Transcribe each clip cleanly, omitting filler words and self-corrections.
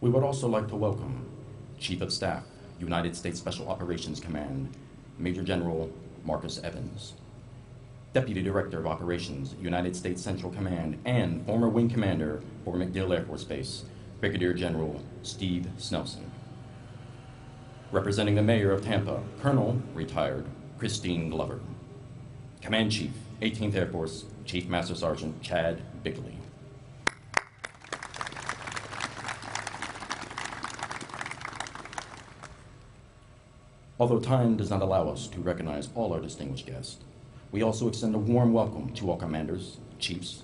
We would also like to welcome Chief of Staff, United States Special Operations Command, Major General Marcus Evans, Deputy Director of Operations, United States Central Command, and former Wing Commander for MacDill Air Force Base, Brigadier General Steve Snelson. Representing the Mayor of Tampa, Colonel, retired, Christine Glover. Command Chief, 18th Air Force, Chief Master Sergeant Chad Bigley. Although time does not allow us to recognize all our distinguished guests, we also extend a warm welcome to all commanders, chiefs,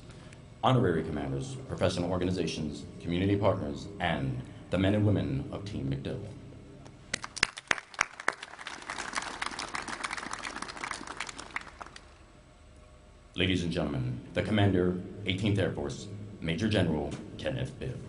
honorary commanders, professional organizations, community partners, and the men and women of Team MacDill. Ladies and gentlemen, the Commander, 18th Air Force, Major General Kenneth Bibb.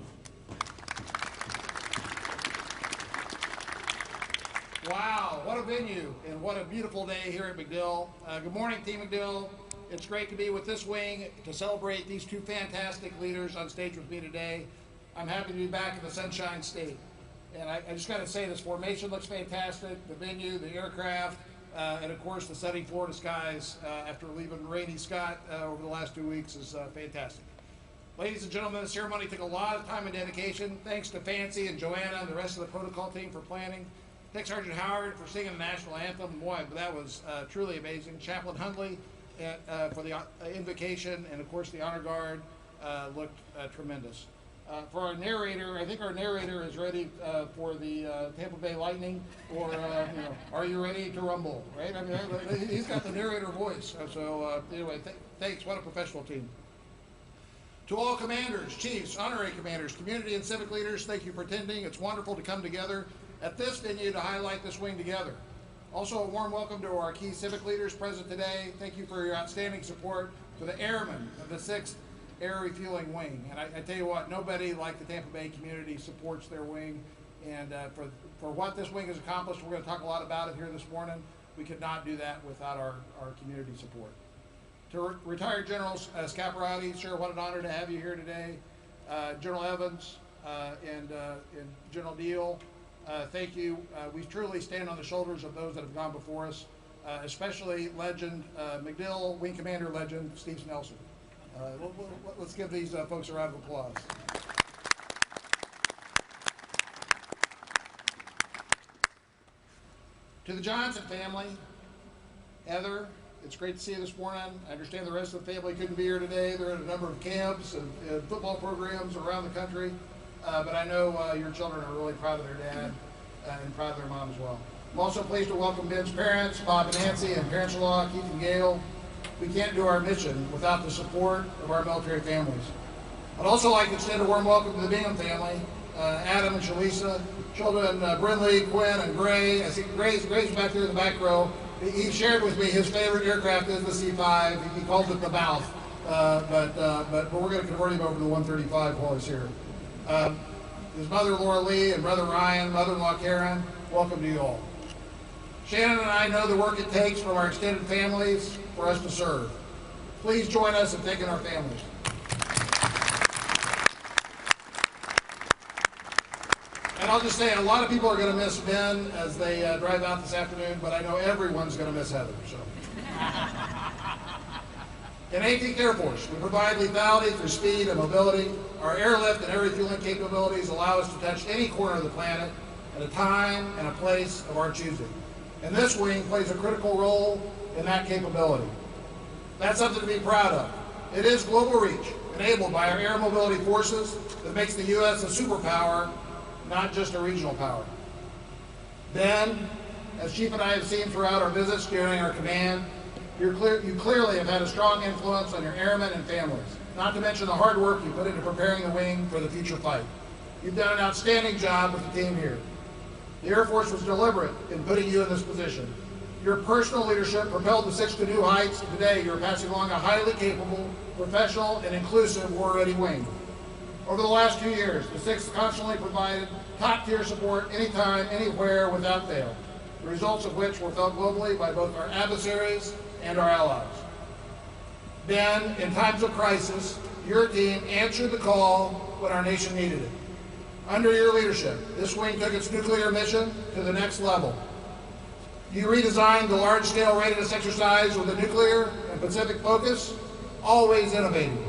Wow, what a venue and what a beautiful day here at MacDill. Good morning, Team MacDill. It's great to be with this wing to celebrate these two fantastic leaders on stage with me today. I'm happy to be back in the Sunshine State. And I just got to say, this formation looks fantastic, the venue, the aircraft, and of course the sunny Florida skies after leaving rainy Scott over the last 2 weeks is fantastic. Ladies and gentlemen, the ceremony took a lot of time and dedication. Thanks to Fancy and Joanna and the rest of the protocol team for planning. Thanks Sergeant Howard for singing the national anthem. Boy, that was truly amazing. Chaplain Hundley for the invocation, and of course the honor guard looked tremendous. For our narrator, I think our narrator is ready for the Tampa Bay Lightning, or are you ready to rumble? Right? I mean, he's got the narrator voice. So anyway, thanks. What a professional team. To all commanders, chiefs, honorary commanders, community and civic leaders, thank you for attending. It's wonderful to come together at this venue to highlight this wing together. Also, a warm welcome to our key civic leaders present today. Thank you for your outstanding support for the airmen of the 6th Air Refueling Wing. And I tell you what, nobody like the Tampa Bay community supports their wing. And for what this wing has accomplished, we're going to talk a lot about it here this morning. We could not do that without our community support. To retired General Scaparrotti, sir, what an honor to have you here today. General Evans and General Deal, thank you. We truly stand on the shoulders of those that have gone before us, especially legend, MacDill Wing Commander legend, Steve Snelson. Let's give these folks a round of applause. To the Johnson family, Heather, it's great to see you this morning. I understand the rest of the family couldn't be here today. They're in a number of camps and football programs around the country. But I know your children are really proud of their dad and proud of their mom as well. I'm also pleased to welcome Ben's parents, Bob and Nancy, and parents-in-law, Keith and Gail. We can't do our mission without the support of our military families. I'd also like to extend a warm welcome to the Bingham family, Adam and Shalisa, children Brinley, Quinn, and Gray. I see Gray's back there in the back row. He shared with me his favorite aircraft is the C-5. He calls it the mouth, but we're going to convert him over to the 135 while he's here. His mother, Laura Lee, and brother Ryan, mother-in-law Karen, welcome to you all. Shannon and I know the work it takes from our extended families for us to serve. Please join us in thanking our families. And I'll just say, a lot of people are going to miss Ben as they drive out this afternoon, but I know everyone's going to miss Heather. So. In 18th Air Force, we provide lethality through speed and mobility. Our airlift and air refueling capabilities allow us to touch any corner of the planet at a time and a place of our choosing. And this wing plays a critical role in that capability. That's something to be proud of. It is global reach, enabled by our air mobility forces, that makes the U.S. a superpower, not just a regional power. Ben, as Chief and I have seen throughout our visits during our command, you clearly have had a strong influence on your airmen and families, not to mention the hard work you put into preparing the wing for the future fight. You've done an outstanding job with the team here. The Air Force was deliberate in putting you in this position. Your personal leadership propelled the 6th to new heights, and today you're passing along a highly capable, professional, and inclusive war-ready wing. Over the last 2 years, the 6th constantly provided top-tier support anytime, anywhere, without fail, the results of which were felt globally by both our adversaries and our allies. Then, in times of crisis, your team answered the call when our nation needed it. Under your leadership, this wing took its nuclear mission to the next level. You redesigned the large-scale readiness exercise with a nuclear and Pacific focus, always innovating.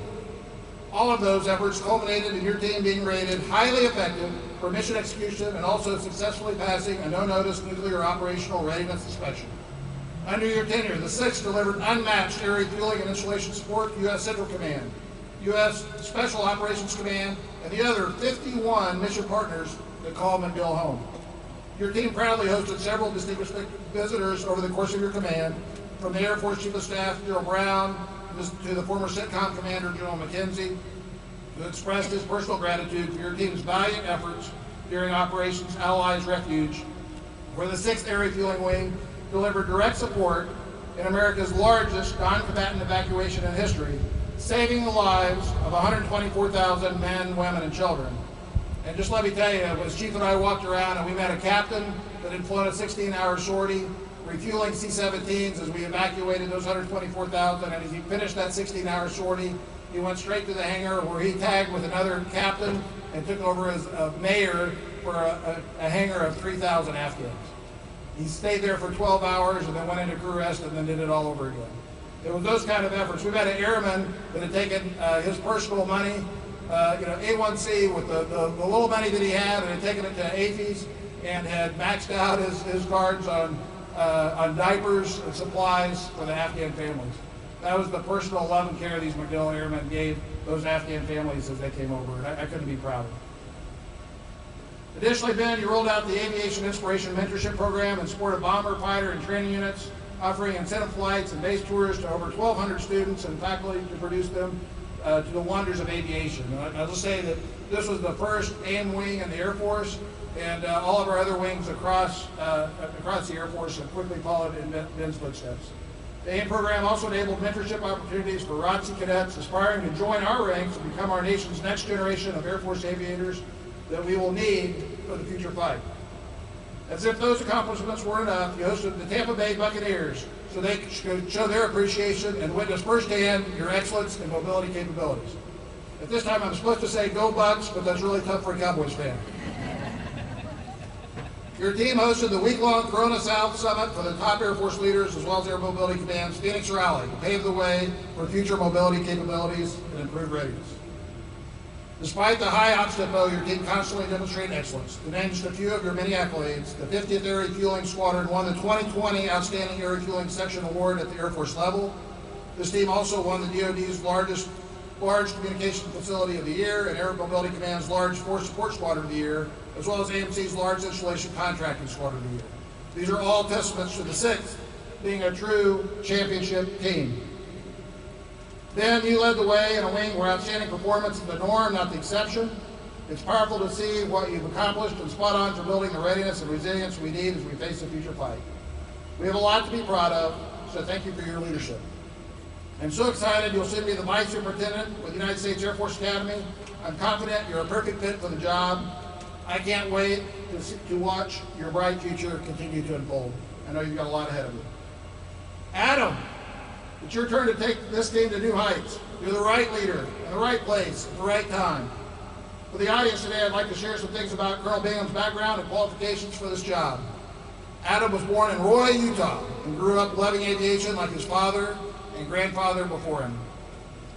All of those efforts culminated in your team being rated highly effective for mission execution and also successfully passing a no-notice nuclear operational readiness inspection. Under your tenure, the 6th delivered unmatched air refueling and installation support to U.S. Central Command, U.S. Special Operations Command, and the other 51 mission partners that call MacDill home. Your team proudly hosted several distinguished visitors over the course of your command, from the Air Force Chief of Staff, General Brown, to the former CENTCOM Commander, General McKenzie, who expressed his personal gratitude for your team's valiant efforts during Operations Allies Refuge, where the 6th Air Refueling Wing delivered direct support in America's largest non-combatant evacuation in history, saving the lives of 124,000 men, women, and children. And just let me tell you, as Chief and I walked around and we met a captain that had flown a 16-hour sortie, refueling C-17s as we evacuated those 124,000, and as he finished that 16-hour sortie, he went straight to the hangar where he tagged with another captain and took over as a mayor for a hangar of 3,000 Afghans. He stayed there for 12 hours and then went into crew rest and then did it all over again. It was those kind of efforts. We've had an airman that had taken his personal money, A1C with the little money that he had, and had taken it to AFIS and had maxed out his cards on diapers and supplies for the Afghan families. That was the personal love and care these MacDill airmen gave those Afghan families as they came over, and I couldn't be prouder. Additionally, Ben, you rolled out the Aviation Inspiration Mentorship Program in support of bomber, fighter, and training units, offering incentive flights and base tours to over 1,200 students and faculty to produce them to the wonders of aviation. And I'll just say that this was the first AIM wing in the Air Force, and all of our other wings across the Air Force have quickly followed in Ben's footsteps. The AIM program also enabled mentorship opportunities for ROTC cadets aspiring to join our ranks and become our nation's next generation of Air Force aviators that we will need for the future fight. As if those accomplishments weren't enough, you hosted the Tampa Bay Buccaneers so they could show their appreciation and witness firsthand your excellence and mobility capabilities. At this time, I'm supposed to say go Bucs, but that's really tough for a Cowboys fan. Your team hosted the week-long Corona South Summit for the top Air Force leaders as well as Air Mobility Command's Phoenix Rally to pave the way for future mobility capabilities and improved readiness. Despite the high ops tempo, your team constantly demonstrated excellence. To name just a few of your many accolades, the 50th Air Refueling Squadron won the 2020 Outstanding Air Refueling Section Award at the Air Force level. This team also won the DoD's large communication facility of the year and Air Mobility Command's large force support squadron of the year, as well as AMC's large installation contracting squadron of the year. These are all testaments to the 6th being a true championship team. Then you led the way in a wing where outstanding performance is the norm, not the exception. It's powerful to see what you've accomplished and spot on for building the readiness and resilience we need as we face the future fight. We have a lot to be proud of, so thank you for your leadership. I'm so excited you'll soon be the Vice Superintendent with the United States Air Force Academy. I'm confident you're a perfect fit for the job. I can't wait to watch your bright future continue to unfold. I know you've got a lot ahead of you. Adam, it's your turn to take this team to new heights. You're the right leader, in the right place, at the right time. For the audience today, I'd like to share some things about Colonel Bingham's background and qualifications for this job. Adam was born in Roy, Utah, and grew up loving aviation like his father and grandfather before him.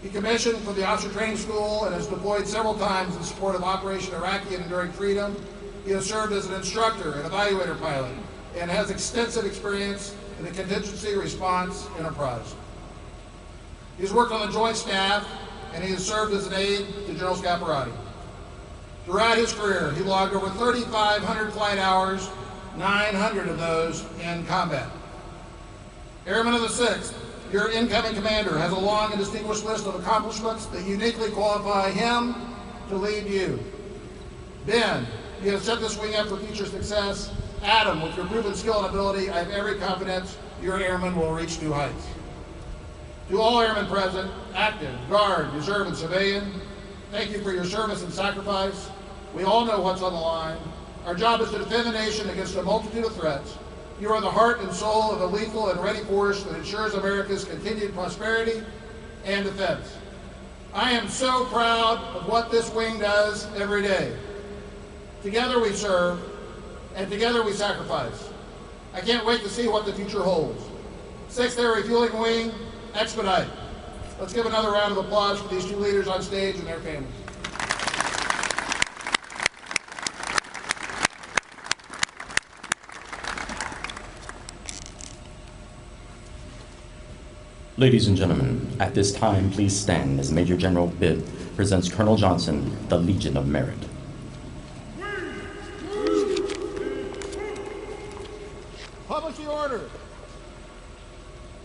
He commissioned from the Officer Training School and has deployed several times in support of Operation Iraqi and Enduring Freedom. He has served as an instructor and evaluator pilot and has extensive experience in the contingency response enterprise. He's worked on the Joint Staff, and he has served as an aide to General Scaparrotti. Throughout his career, he logged over 3,500 flight hours, 900 of those in combat. Airman of the 6th, your incoming commander has a long and distinguished list of accomplishments that uniquely qualify him to lead you. Ben, you have set this wing up for future success. Adam, with your proven skill and ability, I have every confidence your airmen will reach new heights. To all airmen present, active, guard, reserve, and civilian, thank you for your service and sacrifice. We all know what's on the line. Our job is to defend the nation against a multitude of threats. You are the heart and soul of a lethal and ready force that ensures America's continued prosperity and defense. I am so proud of what this wing does every day. Together we serve, and together we sacrifice. I can't wait to see what the future holds. 6th Air Refueling Wing, expedite. Let's give another round of applause for these two leaders on stage and their families. Ladies and gentlemen, at this time, please stand as Major General Bibb presents Colonel Johnson, the Legion of Merit. Publish the order.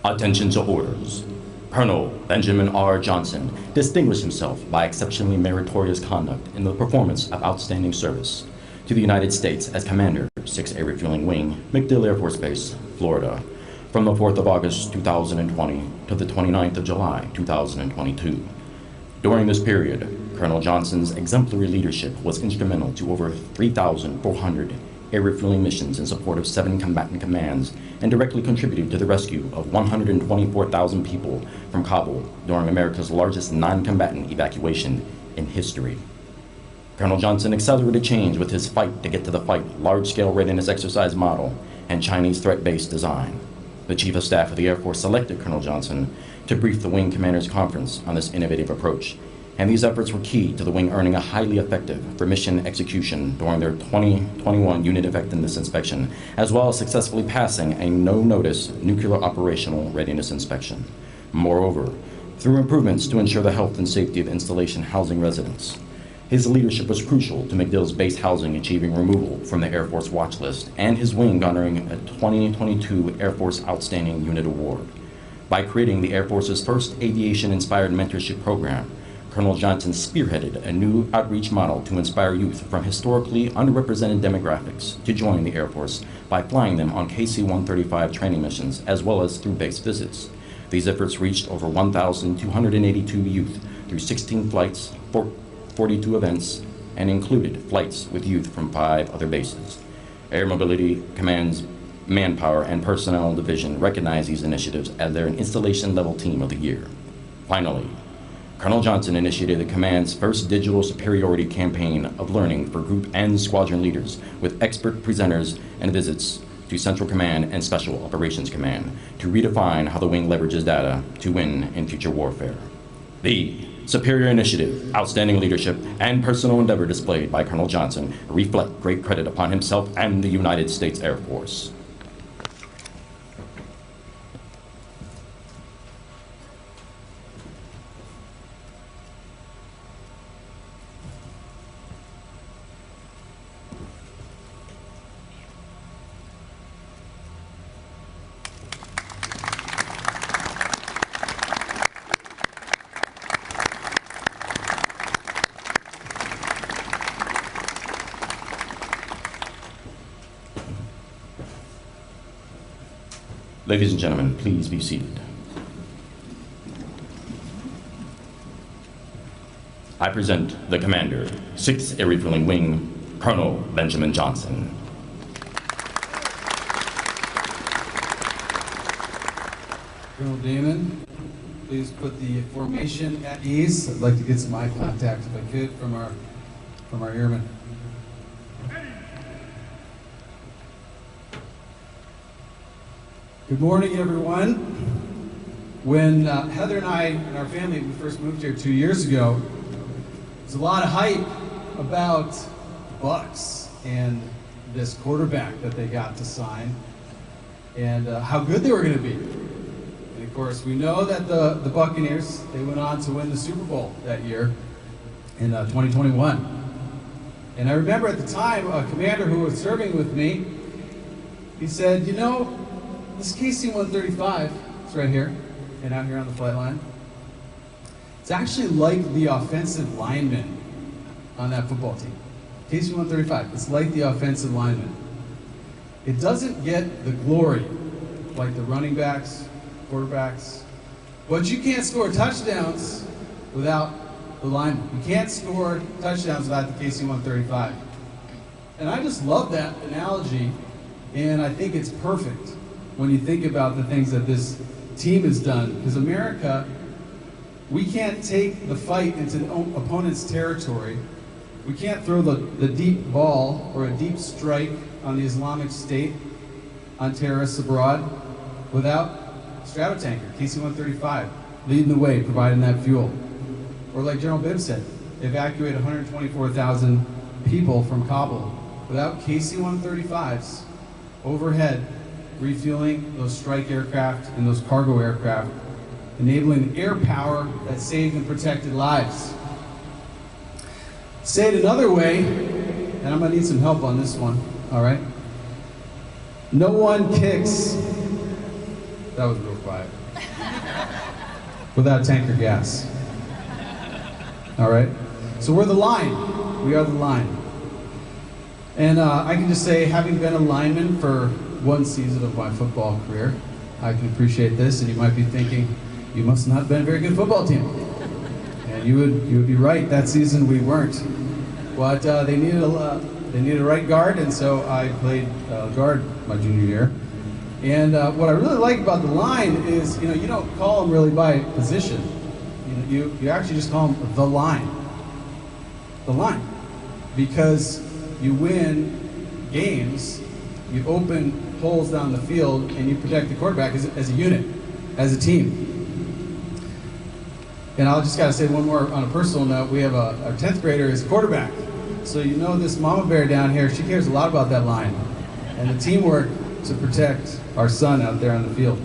Attention to orders. Colonel Benjamin R. Johnson distinguished himself by exceptionally meritorious conduct in the performance of outstanding service to the United States as Commander, 6th Air Refueling Wing, MacDill Air Force Base, Florida, from the 4th of August 2020 to the 29th of July 2022. During this period, Colonel Johnson's exemplary leadership was instrumental to over 3,400 air refueling missions in support of 7 combatant commands and directly contributed to the rescue of 124,000 people from Kabul during America's largest non-combatant evacuation in history. Colonel Johnson accelerated change with his fight to get to the fight large-scale readiness exercise model and Chinese threat-based design. The Chief of Staff of the Air Force selected Colonel Johnson to brief the Wing Commanders Conference on this innovative approach, and these efforts were key to the Wing earning a highly effective for mission execution during their 2021 unit effectiveness inspection, as well as successfully passing a no-notice nuclear operational readiness inspection. Moreover, through improvements to ensure the health and safety of installation housing residents, his leadership was crucial to MacDill's base housing achieving removal from the Air Force watch list and his wing garnering a 2022 Air Force Outstanding Unit Award. By creating the Air Force's first aviation-inspired mentorship program, Colonel Johnson spearheaded a new outreach model to inspire youth from historically underrepresented demographics to join the Air Force by flying them on KC-135 training missions as well as through base visits. These efforts reached over 1,282 youth through 16 flights, 42 events, and included flights with youth from 5 other bases. Air Mobility Command's Manpower and Personnel Division recognized these initiatives as their Installation Level Team of the Year. Finally, Colonel Johnson initiated the command's first digital superiority campaign of learning for group and squadron leaders with expert presenters and visits to Central Command and Special Operations Command to redefine how the wing leverages data to win in future warfare. The superior initiative, outstanding leadership, and personal endeavor displayed by Colonel Johnson reflect great credit upon himself and the United States Air Force. Ladies and gentlemen, please be seated. I present the Commander, 6th Air Refueling Wing, Colonel Benjamin Johnson. Colonel Damon, please put the formation at ease. I'd like to get some eye contact, if I could, from our airmen. Good morning, everyone. When Heather and I and our family, we first moved here 2 years ago, there was a lot of hype about Bucks and this quarterback that they got to sign and how good they were going to be. And of course, we know that the Buccaneers, they went on to win the Super Bowl that year in 2021. And I remember at the time, a commander who was serving with me, he said, you know, this KC-135, it's right here, and out here on the flight line. It's actually like the offensive lineman on that football team. KC-135, it's like the offensive lineman. It doesn't get the glory like the running backs, quarterbacks, but you can't score touchdowns without the lineman. You can't score touchdowns without the KC-135. And I just love that analogy, and I think it's perfect when you think about the things that this team has done. Because America, we can't take the fight into the opponent's territory We can't throw the deep ball or a deep strike on the Islamic State, on terrorists abroad, without Stratotanker, KC-135, leading the way, providing that fuel. Or like General Bibb said, evacuate 124,000 people from Kabul without KC-135s overhead, refueling those strike aircraft and those cargo aircraft, enabling air power that saved and protected lives. Say it another way, and I'm gonna need some help on this one, all right? No one kicks, that was real quiet, without tanker gas. All right? So we're the line. We are the line. And I can just say, having been a lineman for one season of my football career, I can appreciate this, and you might be thinking, you must not have been a very good football team. And you would be right, that season we weren't. But they needed a right guard, and so I played guard my junior year. And what I really like about the line is, you don't call them really by position. You actually just call them the line. The line. Because you win games, you open holes down the field, and you protect the quarterback as a unit, as a team. And I'll just gotta say one more on a personal note. We have our 10th grader is quarterback. So this mama bear down here, she cares a lot about that line and the teamwork to protect our son out there on the field.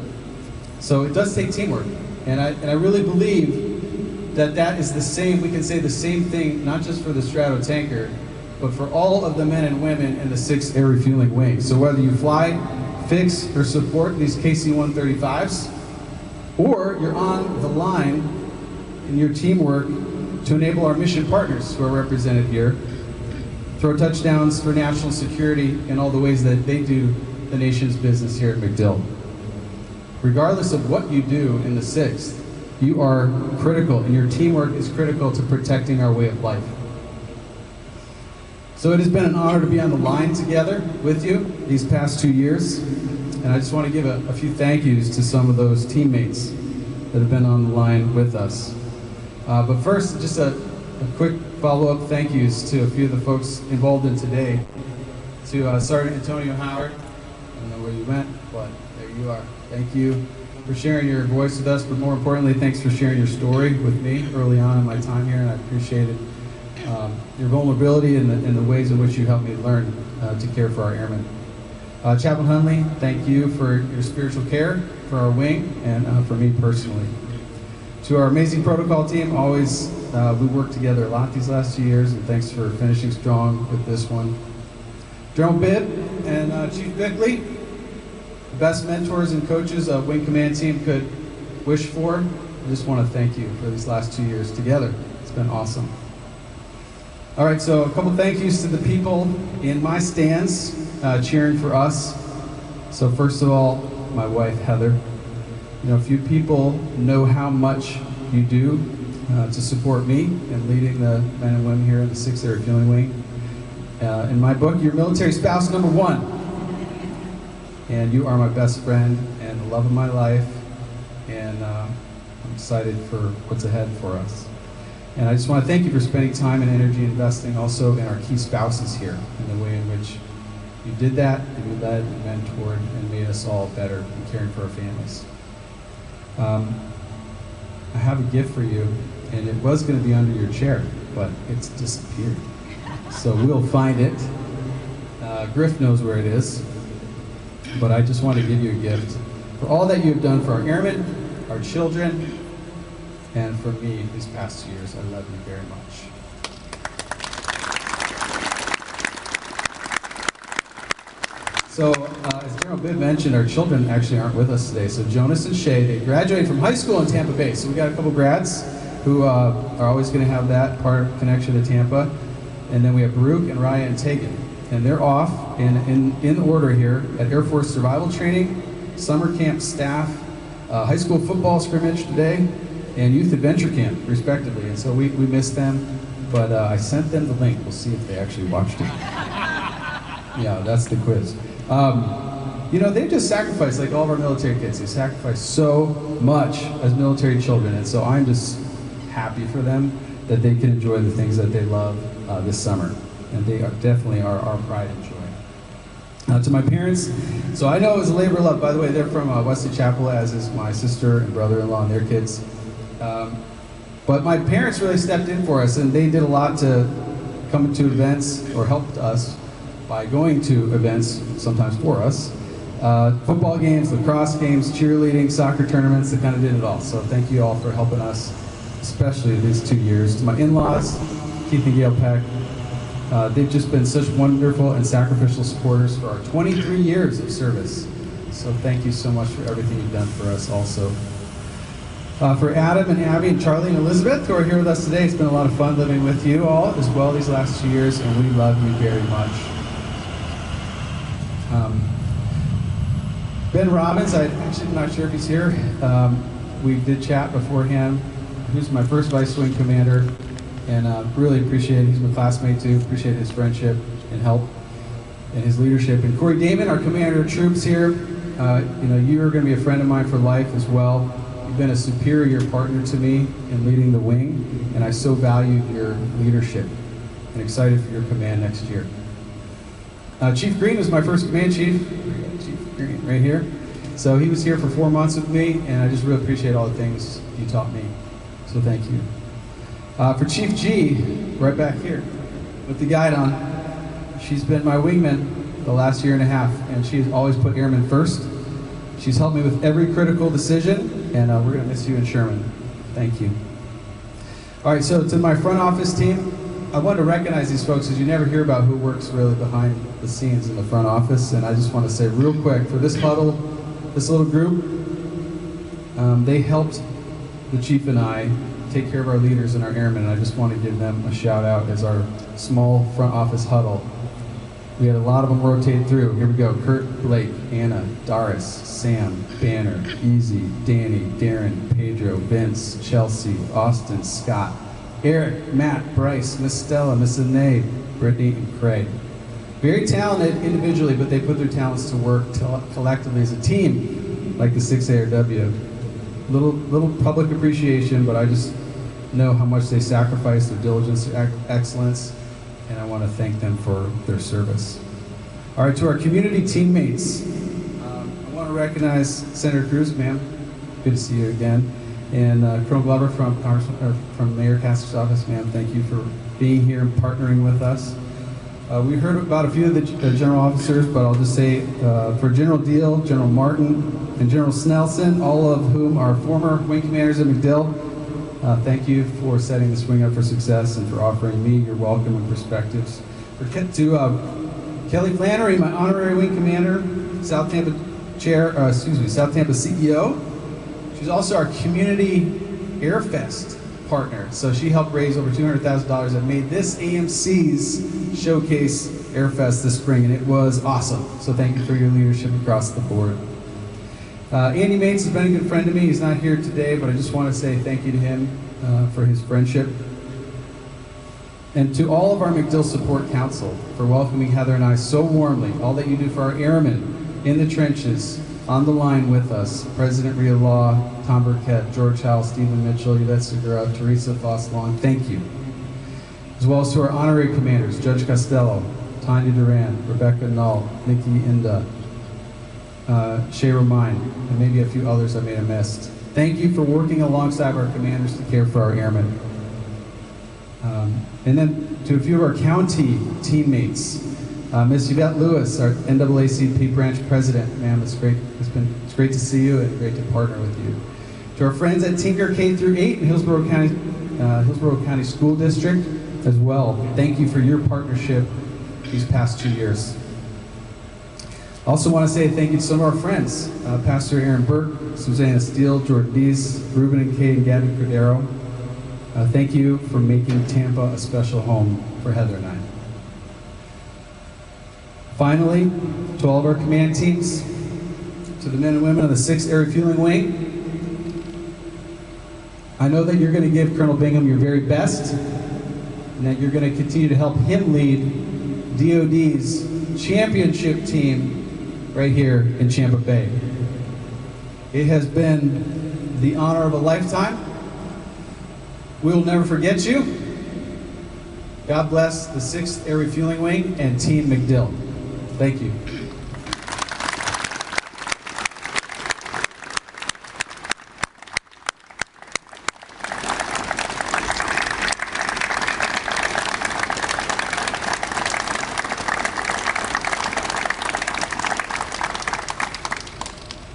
So it does take teamwork. And I really believe that is the same, we can say the same thing, not just for the Stratotanker, but for all of the men and women in the 6th Air Refueling Wing. So whether you fly, fix, or support these KC-135s, or you're on the line in your teamwork to enable our mission partners who are represented here, throw touchdowns for national security in all the ways that they do the nation's business here at MacDill. Regardless of what you do in the 6th, you are critical, and your teamwork is critical to protecting our way of life. So it has been an honor to be on the line together with you these past 2 years, and I just want to give a few thank yous to some of those teammates that have been on the line with us. But first, just a quick follow-up thank yous to a few of the folks involved in today. To Sergeant Antonio Howard, I don't know where you went, but there you are. Thank you for sharing your voice with us, but more importantly, thanks for sharing your story with me early on in my time here, and I appreciated your vulnerability and the ways in which you helped me learn to care for our airmen. Chaplain Hunley, thank you for your spiritual care for our wing and for me personally. To our amazing protocol team, always we worked together a lot these last 2 years, and thanks for finishing strong with this one. General Bibb and Chief Bickley, the best mentors and coaches a wing command team could wish for. I just want to thank you for these last 2 years together. It's been awesome. All right, so a couple thank yous to the people in my stands cheering for us. So first of all, my wife, Heather. Few people know how much you do to support me in leading the men and women here in the 6th Air Refueling Wing. In my book, you're military spouse number 1. And you are my best friend and the love of my life. And I'm excited for what's ahead for us. And I just want to thank you for spending time and energy investing also in our key spouses here and the way in which you did that, and you led and mentored and made us all better in caring for our families. I have a gift for you, and it was going to be under your chair, but it's disappeared. So we'll find it. Griff knows where it is, but I just want to give you a gift for all that you've done for our airmen, our children, and for me these past 2 years. I love you very much. So, as General Bibb mentioned, our children actually aren't with us today. So Jonas and Shay, they graduated from high school in Tampa Bay. So we got a couple grads who are always going to have that part connection to Tampa. And then we have Baruch and Raya and Tegan. And they're off in order here at Air Force Survival Training, Summer Camp Staff, High School Football Scrimmage today, and Youth Adventure Camp, respectively. And so we missed them, but I sent them the link. We'll see if they actually watched it. Yeah, that's the quiz. They just sacrificed, like all of our military kids, they sacrifice so much as military children, and so I'm just happy for them that they can enjoy the things that they love this summer. And they definitely are our pride and joy. To my parents, so I know it was a labor of love. By the way, they're from Wesley Chapel, as is my sister and brother-in-law and their kids. But my parents really stepped in for us, and they did a lot to come to events, or helped us by going to events, sometimes for us. Football games, lacrosse games, cheerleading, soccer tournaments, they kind of did it all. So thank you all for helping us, especially these 2 years. To my in-laws, Keith and Gail Peck, they've just been such wonderful and sacrificial supporters for our 23 years of service. So thank you so much for everything you've done for us also. For Adam and Abby and Charlie and Elizabeth, who are here with us today, it's been a lot of fun living with you all as well these last 2 years, and we love you very much. Ben Robbins, I'm actually not sure if he's here. We did chat beforehand. He was my first vice wing commander, and really appreciate it. He's my classmate too. Appreciate his friendship and help and his leadership. And Corey Damon, our commander of troops here. You're going to be a friend of mine for life as well. You've been a superior partner to me in leading the wing, and I so valued your leadership and excited for your command next year. Chief Green was my first command chief. Chief Green, right here. So he was here for 4 months with me, and I just really appreciate all the things you taught me. So thank you. For Chief G, right back here, with the guide on, she's been my wingman the last year and a half, and she's always put airmen first. She's helped me with every critical decision, and we're going to miss you in Sherman. Thank you. All right, so to my front office team, I wanted to recognize these folks because you never hear about who works really behind the scenes in the front office, and I just want to say real quick, for this huddle, this little group, they helped the chief and I take care of our leaders and our airmen, and I just want to give them a shout out as our small front office huddle. We had a lot of them rotate through. Here we go. Kurt, Blake, Anna, Doris, Sam, Banner, Easy, Danny, Darren, Pedro, Vince, Chelsea, Austin, Scott, Eric, Matt, Bryce, Miss Stella, Miss Anae, Brittany, and Craig. Very talented individually, but they put their talents to work collectively as a team, like the 6ARW. Little public appreciation, but I just know how much they sacrifice, their diligence, their excellence, and I want to thank them for their service. All right, to our community teammates, I want to recognize Senator Cruz, ma'am. Good to see you again. And Colonel Glover from Mayor Castor's office, ma'am, thank you for being here and partnering with us. We heard about a few of the general officers, but I'll just say for General Deal, General Martin, and General Snelson, all of whom are former wing commanders at MacDill, thank you for setting this wing up for success and for offering me your welcome and perspectives. To Kelly Flannery, my honorary wing commander, South Tampa CEO. She's also our community Airfest partner. So she helped raise over $200,000 that made this AMC's Showcase Airfest this spring, and it was awesome. So thank you for your leadership across the board. Andy Mates has been a good friend to me. He's not here today, but I just want to say thank you to him for his friendship. And to all of our MacDill Support Council for welcoming Heather and I so warmly, all that you do for our airmen in the trenches, on the line with us, President Rhea Law, Tom Burkett, George Howell, Stephen Mitchell, Yvette Segura, Teresa Foss-Long, thank you. As well as to our honorary commanders, Judge Costello, Tanya Duran, Rebecca Null, Nikki Inda, Shay Romine, and maybe a few others I may have missed. Thank you for working alongside our commanders to care for our airmen. And then to a few of our county teammates, Miss Yvette Lewis, our NAACP branch president. Ma'am, it's great to see you and great to partner with you. To our friends at Tinker K-8 in Hillsborough County School District as well, thank you for your partnership these past 2 years. I also want to say thank you to some of our friends, Pastor Aaron Burke, Susanna Steele, Jordan Dees, Ruben and Kate, and Gabby Cordero. Thank you for making Tampa a special home for Heather and I. Finally, to all of our command teams, to the men and women of the 6th Air Refueling Wing, I know that you're going to give Colonel Bingham your very best, and that you're going to continue to help him lead DoD's championship team right here in Tampa Bay. It has been the honor of a lifetime. We'll never forget you. God bless the 6th Air Refueling Wing and Team MacDill. Thank you.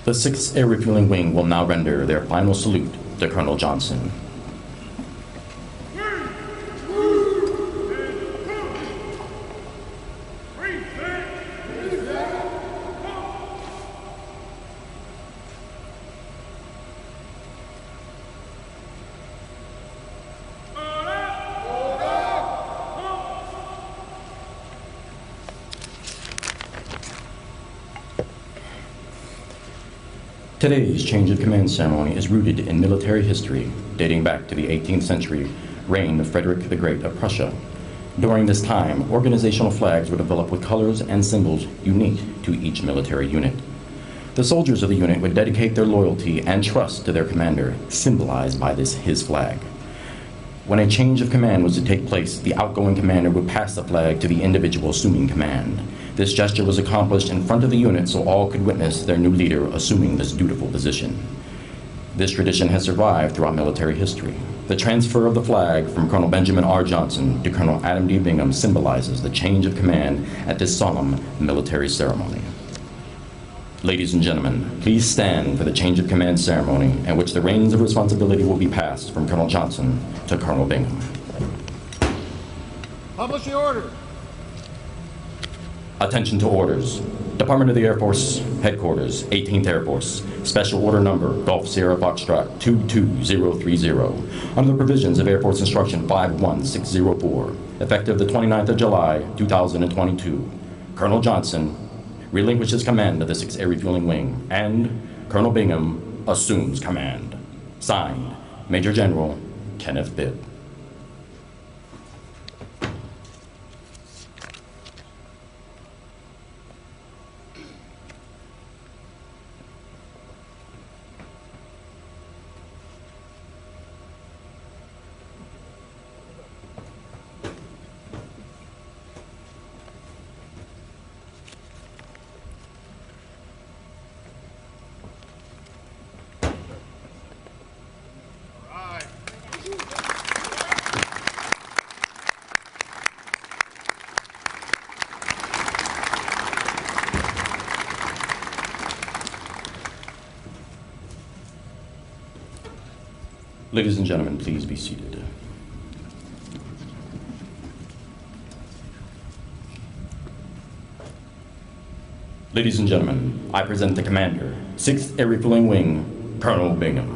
The 6th Air Refueling Wing will now render their final salute to Colonel Johnson. Today's change of command ceremony is rooted in military history, dating back to the 18th century reign of Frederick the Great of Prussia. During this time, organizational flags were developed with colors and symbols unique to each military unit. The soldiers of the unit would dedicate their loyalty and trust to their commander, symbolized by his flag. When a change of command was to take place, the outgoing commander would pass the flag to the individual assuming command. This gesture was accomplished in front of the unit so all could witness their new leader assuming this dutiful position. This tradition has survived throughout military history. The transfer of the flag from Colonel Benjamin R. Johnson to Colonel Adam D. Bingham symbolizes the change of command at this solemn military ceremony. Ladies and gentlemen, please stand for the change of command ceremony in which the reins of responsibility will be passed from Colonel Johnson to Colonel Bingham. Publish the order. Attention to orders. Department of the Air Force Headquarters, 18th Air Force, Special Order Number, Golf Sierra Foxtrot 22030, under the provisions of Air Force Instruction 51604, effective the 29th of July, 2022. Colonel Johnson relinquishes command of the 6th Air Refueling Wing, and Colonel Bingham assumes command. Signed, Major General Kenneth Bibb. Ladies and gentlemen, please be seated. Ladies and gentlemen, I present the commander, 6th Air Refueling Wing, Colonel Bingham.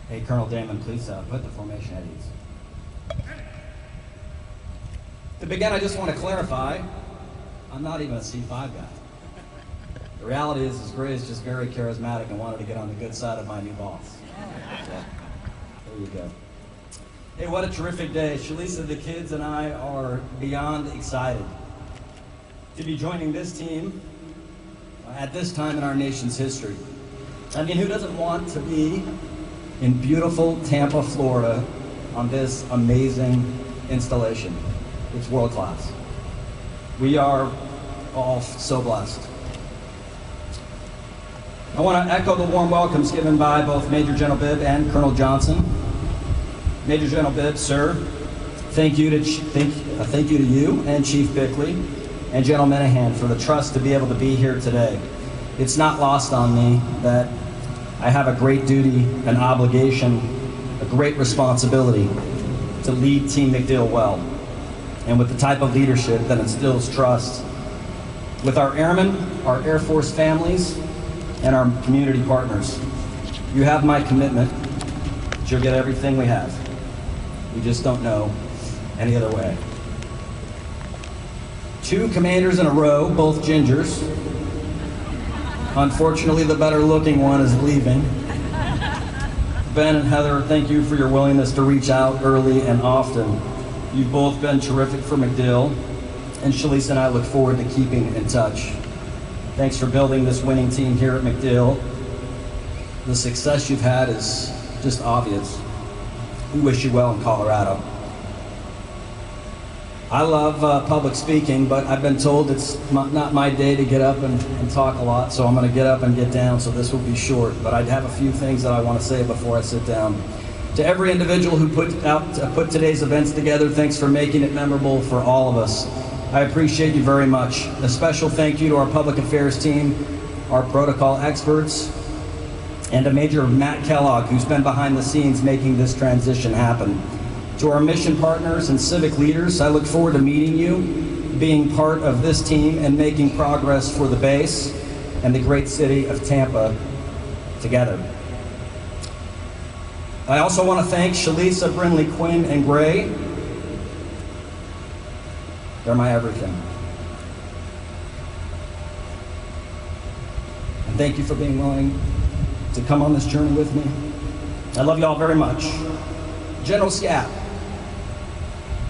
Hey, Colonel Damon, please put the formation at ease. To begin, I just want to clarify, I'm not even a C5 guy. The reality is Gray is just very charismatic and wanted to get on the good side of my new boss. So, there you go. Hey, what a terrific day. Shalisa, the kids, and I are beyond excited to be joining this team at this time in our nation's history. I mean, who doesn't want to be in beautiful Tampa, Florida on this amazing installation? It's world class. We are all so blessed. I want to echo the warm welcomes given by both Major General Bibb and Colonel Johnson. Major General Bibb, sir, thank you to you and Chief Bickley and General Minahan for the trust to be able to be here today. It's not lost on me that I have a great duty, an obligation, a great responsibility to lead Team MacDill well, and with the type of leadership that instills trust with our airmen, our Air Force families, and our community partners. You have my commitment that you'll get everything we have. We just don't know any other way. 2 commanders in a row, both gingers. Unfortunately, the better looking one is leaving. Ben and Heather, thank you for your willingness to reach out early and often. You've both been terrific for MacDill, and Shalisa and I look forward to keeping in touch. Thanks for building this winning team here at MacDill. The success you've had is just obvious. We wish you well in Colorado. I love public speaking, but I've been told it's not my day to get up and talk a lot, so I'm going to get up and get down, so this will be short. But I have a few things that I want to say before I sit down. To every individual who put today's events together, thanks for making it memorable for all of us. I appreciate you very much. A special thank you to our public affairs team, our protocol experts, and to Major Matt Kellogg, who's been behind the scenes making this transition happen. To our mission partners and civic leaders, I look forward to meeting you, being part of this team, and making progress for the base and the great city of Tampa together. I also want to thank Shalisa, Brinley, Quinn, and Gray. They're my everything. And thank you for being willing to come on this journey with me. I love you all very much. General Scapp.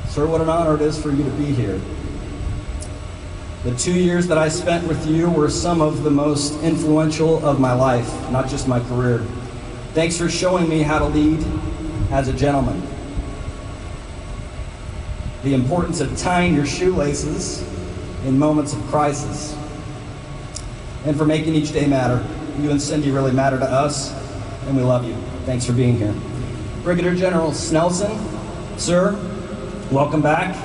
Sir, what an honor it is for you to be here. The 2 years that I spent with you were some of the most influential of my life, not just my career. Thanks for showing me how to lead as a gentleman. The importance of tying your shoelaces in moments of crisis. And for making each day matter. You and Cindy really matter to us, and we love you. Thanks for being here. Brigadier General Snelson, sir, welcome back.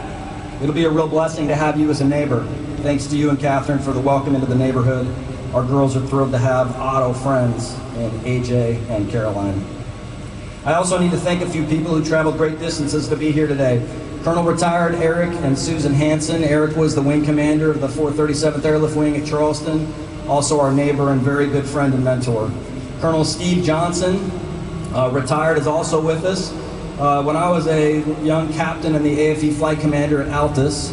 It'll be a real blessing to have you as a neighbor. Thanks to you and Catherine for the welcome into the neighborhood. Our girls are thrilled to have Otto friends and AJ and Caroline. I also need to thank a few people who traveled great distances to be here today. Colonel Retired Eric and Susan Hansen. Eric was the wing commander of the 437th Airlift Wing at Charleston, also our neighbor and very good friend and mentor. Colonel Steve Johnson, retired, is also with us. When I was a young captain and the AFE flight commander at Altus,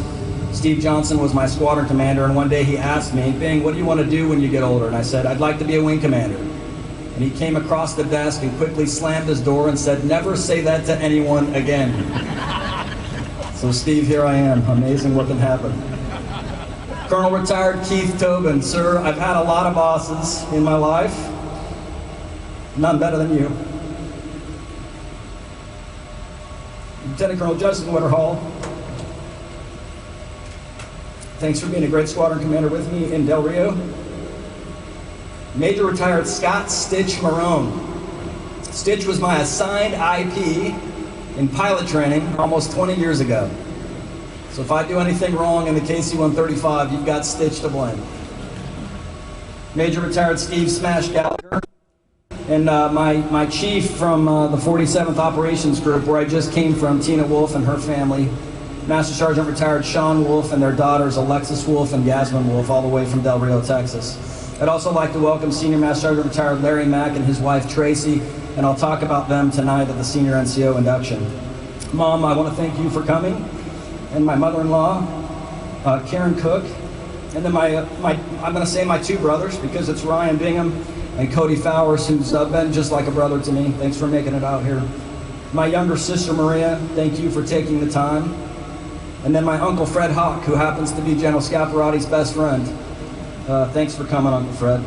Steve Johnson was my squadron commander, and one day he asked me, Bing, what do you want to do when you get older? And I said, I'd like to be a wing commander. And he came across the desk and quickly slammed his door and said, never say that to anyone again. So Steve, here I am. Amazing what can happen. Colonel Retired Keith Tobin, sir, I've had a lot of bosses in my life. None better than you. Lieutenant Colonel Justin Winterhall, thanks for being a great squadron commander with me in Del Rio. Major Retired Scott Stitch Marone. Stitch was my assigned IP in pilot training almost 20 years ago. So if I do anything wrong in the KC-135, you've got Stitch to blame. Major Retired Steve Smash Gallagher. And my chief from the 47th Operations Group, where I just came from, Tina Wolf and her family. Master Sergeant Retired Sean Wolf and their daughters Alexis Wolf and Yasmin Wolf, all the way from Del Rio, Texas. I'd also like to welcome Senior Master Sergeant Retired Larry Mack and his wife Tracy, and I'll talk about them tonight at the Senior NCO induction. Mom, I want to thank you for coming, and my mother-in-law, Karen Cook, and then I'm going to say my two brothers, because it's Ryan Bingham and Cody Fowers, who's been just like a brother to me. Thanks for making it out here. My younger sister Maria, thank you for taking the time. And then my Uncle Fred Hawk, who happens to be General Scaparotti's best friend. Thanks for coming, Uncle Fred.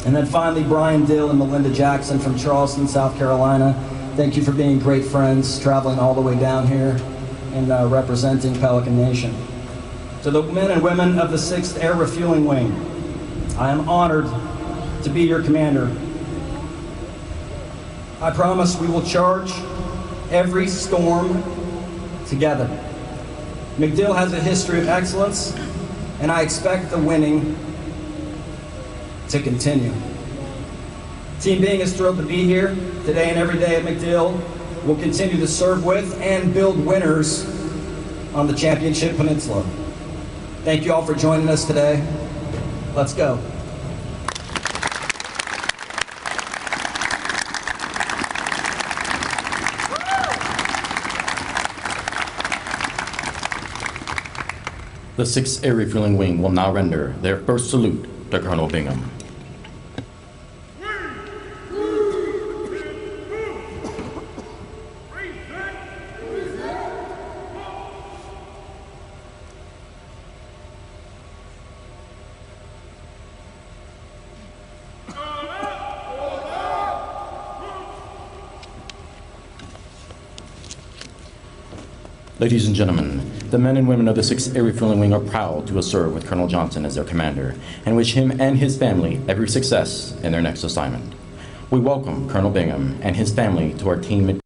And then finally, Brian Dill and Melinda Jackson from Charleston, South Carolina. Thank you for being great friends, traveling all the way down here and representing Pelican Nation. To the men and women of the 6th Air Refueling Wing, I am honored to be your commander. I promise we will charge every storm together. MacDill has a history of excellence, and I expect the winning to continue. Team Bing is thrilled to be here today and every day at MacDill. We'll continue to serve with and build winners on the Championship Peninsula. Thank you all for joining us today. Let's go. The 6th Air Refueling Wing will now render their first salute to Colonel Bingham. Ladies and gentlemen, the men and women of the 6th Air Refueling Wing are proud to have served with Colonel Johnson as their commander and wish him and his family every success in their next assignment. We welcome Colonel Bingham and his family to our team.